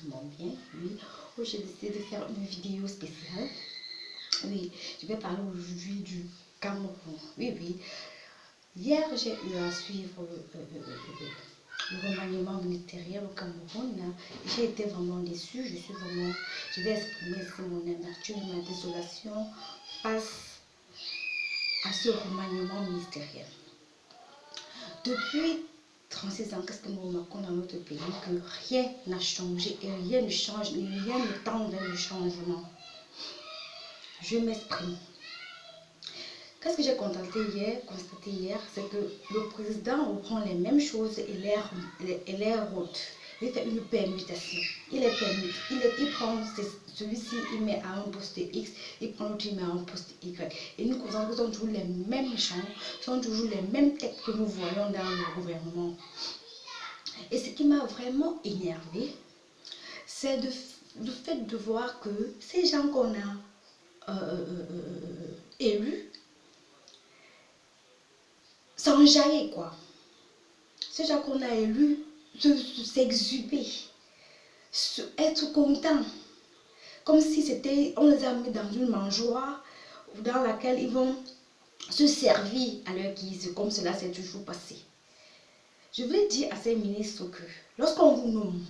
fortement bien. Oui, j'ai décidé de faire une vidéo spéciale. Oui, je vais parler aujourd'hui du Cameroun. Oui, oui. Hier, j'ai eu à suivre le remaniement ministériel au Cameroun. J'ai été vraiment déçue. Je vais exprimer ici mon amertume, ma désolation face à ce remaniement ministériel. Depuis 36 ans, qu'est-ce que nous remarquons dans notre pays? Que rien n'a changé et rien ne change, rien ne tend vers le changement. Je m'exprime. Qu'est-ce que j'ai constaté hier, c'est que le président reprend les mêmes choses et les route. Il fait une permutation. Il les permute. Il prend celui-ci, il met à un poste X, il prend l'autre, il met à un poste Y. Et nous constatons que ce sont toujours les mêmes gens, ce sont toujours les mêmes têtes que nous voyons dans le gouvernement. Et ce qui m'a vraiment énervé, c'est le fait de voir que ces gens qu'on a élus s'enjailler, quoi. Ces gens qu'on a élus s'exhuber, être content, comme si on les a mis dans une mangeoire dans laquelle ils vont se servir à leur guise, comme cela s'est toujours passé. Je veux dire à ces ministres que lorsqu'on vous nomme,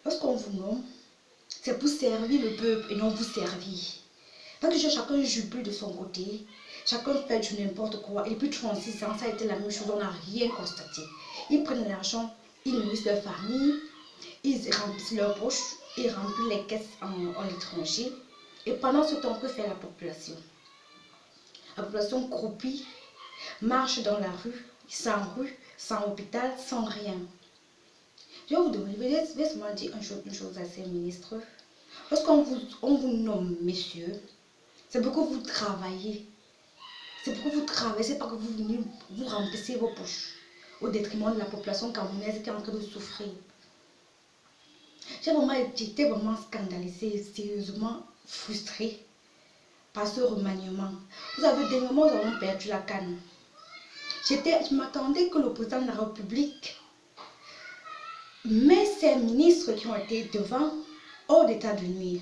c'est pour servir le peuple et non vous servir. Parce que chacun jubile de son côté, chacun fait du n'importe quoi. Et depuis 36 ans, ça a été la même chose, on n'a rien constaté. Ils prennent l'argent, ils nourrissent leur famille, ils remplissent leurs poches, ils remplissent les caisses en étranger. Et pendant ce temps, que fait la population? La population croupie, marche dans la rue, sans hôpital, sans rien. Je vais vous demander, je vais seulement dire une chose à ces ministres. Lorsqu'on vous nomme messieurs, c'est pour que vous travaillez. C'est pour que vous travaillez, c'est pas que vous venez vous remplissez vos poches au détriment de la population camerounaise qui est en train de souffrir. J'étais vraiment scandalisée, sérieusement frustrée par ce remaniement. Vous savez, dernièrement, nous avons perdu la canne. Je m'attendais que le président de la République met ces ministres qui ont été devant hors d'état de nuire.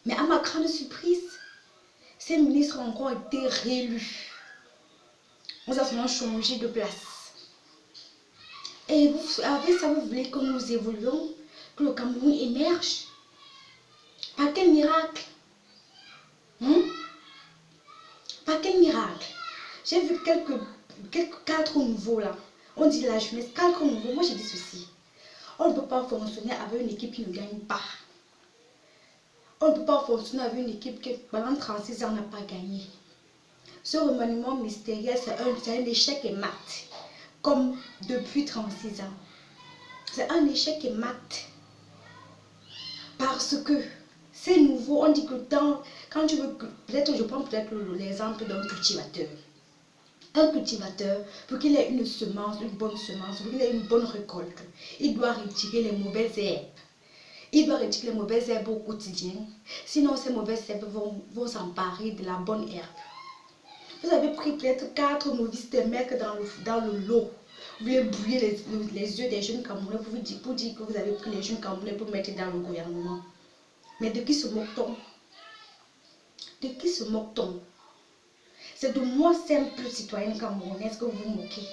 Mais à ma grande surprise, ces ministres ont encore été réélus. Nous avons changé de place. Et avec ça, vous voulez que nous évoluions, que le Cameroun émerge? Par quel miracle? Par quel miracle? J'ai vu quelques cadres nouveaux là. On dit la jeunesse, cadres nouveaux. Moi, j'ai dit ceci. On ne peut pas fonctionner avec une équipe qui ne gagne pas. On ne peut pas fonctionner avec une équipe qui, pendant 36 ans, n'a pas gagné. Ce remaniement ministériel, c'est un échec et mat. Comme depuis 36 ans. C'est un échec et mat. Parce que c'est nouveau. On dit que quand tu veux, peut-être je prends l'exemple d'un cultivateur. Un cultivateur, pour qu'il ait une bonne semence, pour qu'il ait une bonne récolte, il doit retirer les mauvaises herbes. Il doit retirer les mauvaises herbes au quotidien. Sinon, ces mauvaises herbes vont s'emparer de la bonne herbe. Vous avez pris peut-être 4 novices de mecs dans le lot. Vous voulez brouiller les yeux des jeunes Camerounais pour dire que vous avez pris les jeunes Camerounais pour mettre dans le gouvernement. Mais de qui se moque-t-on? De qui se moque-t-on? C'est de moi, simple citoyenne camerounaise, que vous vous moquez.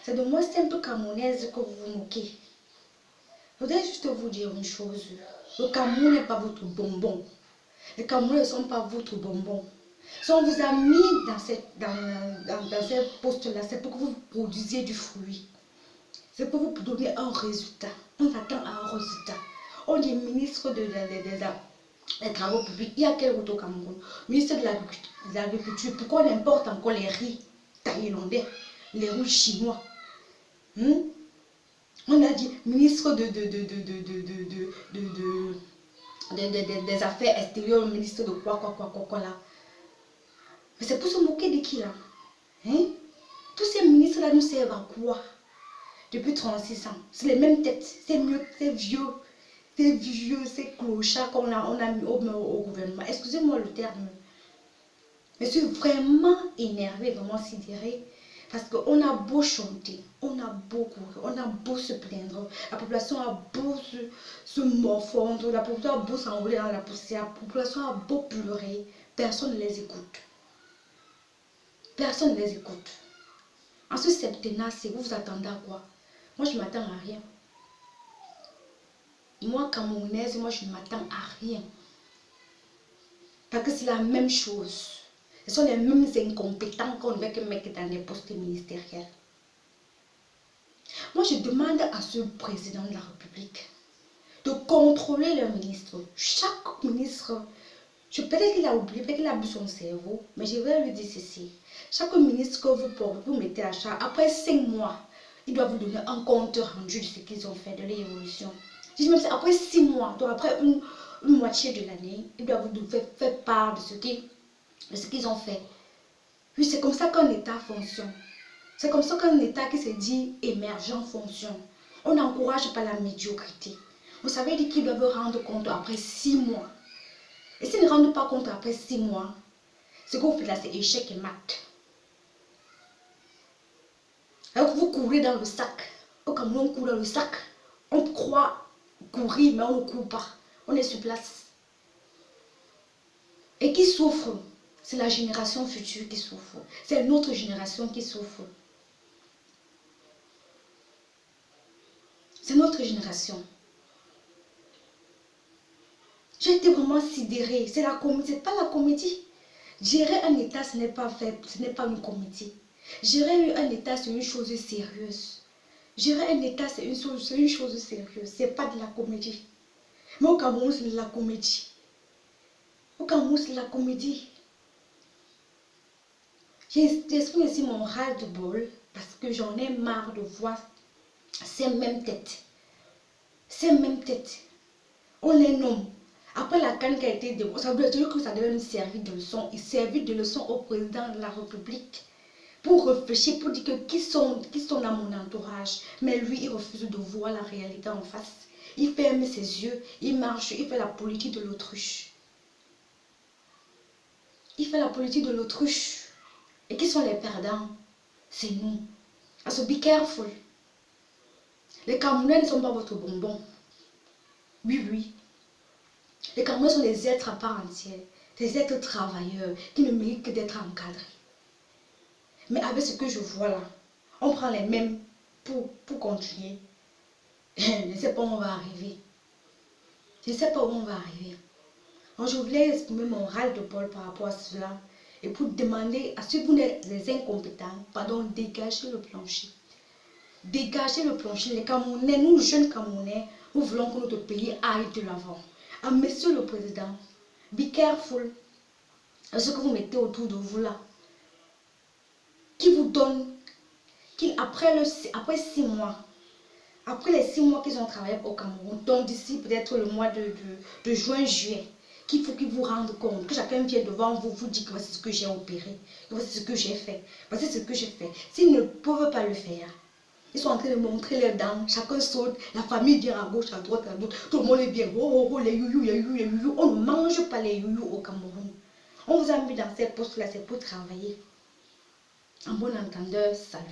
C'est de moi, simple camerounaise, que vous vous moquez. Je voudrais juste vous dire une chose. Le Cameroun n'est pas votre bonbon. Les Camerounais ne sont pas votre bonbon. Si on vous a mis dans ces postes-là, c'est pour que vous produisiez du fruit. C'est pour vous donner un résultat. On s'attend à un résultat. On dit ministre des travaux publics. Il y a quel route au Cameroun? Ministre de l'agriculture. Pourquoi on importe encore les riz thaïlandais, les riz chinois? On a dit ministre des affaires extérieures, ministre de quoi là. Mais c'est pour se moquer de qui là? Tous ces ministres-là nous servent à quoi? Depuis 36 ans. C'est les mêmes têtes. C'est mieux, c'est vieux, ces clochards qu'on a mis au gouvernement. Excusez-moi le terme. Mais je suis vraiment énervée, vraiment sidérée Parce qu'on a beau chanter, on a beau courir, on a beau se plaindre, la population a beau se morfondre, la population a beau s'enrouler dans la poussière, la population a beau pleurer, personne ne les écoute. Personne ne les écoute. En ce septennat, vous vous attendez à quoi? Moi, je ne m'attends à rien. Moi, Camerounaise, moi, je ne m'attends à rien. Parce que c'est la même chose. Ce sont les mêmes incompétents qu'on ne veut que mettre dans les postes ministériels. Moi, je demande à ce président de la République de contrôler le ministre. Chaque ministre, peut-être qu'il a oublié, peut-être qu'il a bu son cerveau, mais je vais lui dire ceci. Chaque ministre que vous portez, vous mettez à charge, après 5 mois, il doit vous donner un compte rendu de ce qu'ils ont fait, de l'évolution. Je dis même après 6 mois, donc après une moitié de l'année, il doit vous faire part de ce qu'ils ont fait. Oui, c'est comme ça qu'un État fonctionne. C'est comme ça qu'un État qui se dit émergent fonctionne. On n'encourage pas la médiocrité. Vous savez dire qu'ils doivent rendre compte après 6 mois. Et s'ils ne rendent pas compte après 6 mois, ce que vous faites là, c'est échec et mat. Alors que vous courez dans le sac. Au Cameroun, on court dans le sac. On croit courir, mais on ne court pas. On est sur place. Et qui souffre? C'est la génération future qui souffre. C'est notre génération qui souffre. C'est notre génération. J'ai été vraiment sidérée. C'est la comédie, c'est pas la comédie. Gérer un État, ce n'est pas une comédie. Gérer un État, c'est une chose sérieuse. Gérer un État, c'est une chose sérieuse. C'est pas de la comédie. Mais au Cameroun, c'est de la comédie. Au Cameroun, c'est de la comédie. J'exprime ici mon ras-le-bol parce que j'en ai marre de voir ces mêmes têtes. Ces mêmes têtes. On les nomme. Après la canne qui a été dévoilée, ça veut dire que ça devait nous servir de leçon. Il servit de leçon au président de la République. Pour réfléchir, pour dire que qui sont dans mon entourage. Mais lui, il refuse de voir la réalité en face. Il ferme ses yeux, il marche, il fait la politique de l'autruche. Il fait la politique de l'autruche. Et qui sont les perdants? C'est nous. So be careful. Les Camerounais ne sont pas votre bonbon. Oui, oui. Les Camerounais sont des êtres à part entière. Des êtres travailleurs qui ne méritent que d'être encadrés. Mais avec ce que je vois là, on prend les mêmes pour continuer. Je ne sais pas où on va arriver. Je ne sais pas où on va arriver. Donc je voulais exprimer mon ras-le-bol par rapport à cela. Et pour demander à ceux qui sont les incompétents, pardon, dégagez le plancher. Dégagez le plancher. Les Camerounais, nous jeunes Camerounais, nous voulons que notre pays aille de l'avant. Ah, monsieur le président, be careful de ce que vous mettez autour de vous là. Qui vous donne, après 6 mois, après les 6 mois qu'ils ont travaillé au Cameroun, donc d'ici peut-être le mois de juin, juillet, qu'il faut qu'ils vous rendent compte, que chacun vienne devant vous, vous dit que voici ce que j'ai opéré, voici ce que j'ai fait, voici ce que j'ai fait. S'ils ne peuvent pas le faire, ils sont en train de montrer les dents, chacun saute, la famille vient à gauche, à droite, tout le monde est bien. Oh, oh, les youyou, les youyou, les youyou. On ne mange pas les youyou au Cameroun. On vous a mis dans ces postes-là, c'est pour travailler. En bon entendeur, salut.